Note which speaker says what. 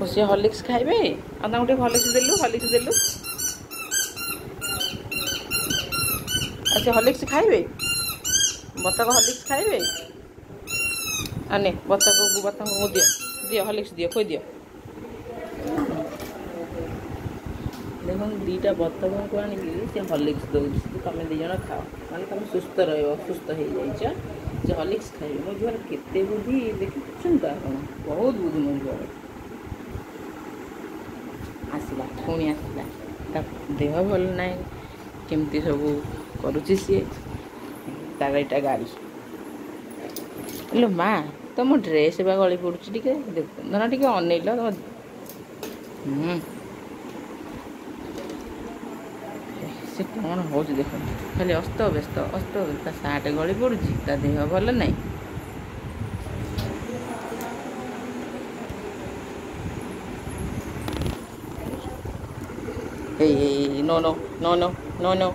Speaker 1: सी Horlicks खाइबे आ गोटे Horlicks देलु अच्छा हॉर्लिक्स खाइबे बतक हॉर्लिक्स खाइबे आने बतक को दियो हॉर्लिक्स दियो खोई दियो देखो दीटा बतक को आनिकी से हॉर्लिक्स दौर तुम दिज खाओ माने तुम सुस्थ रुस्थ हो जाइए से हॉर्लिक्स खाइबे मो झुआर केते बुद्धि देखी तो आप बहुत बुद्धि मो झुआर आसला पुणी आसला देह भल ना केमती सब करुच्ची सी तार यहाँ गाड़ी हेलो माँ तुम ड्रेस बा गली पड़ी टे देख ना टे अनैल से कौन हो देख खाली अस्त व्यस्त सार्ट गली पड़ी ता देह भल ना no no no no no no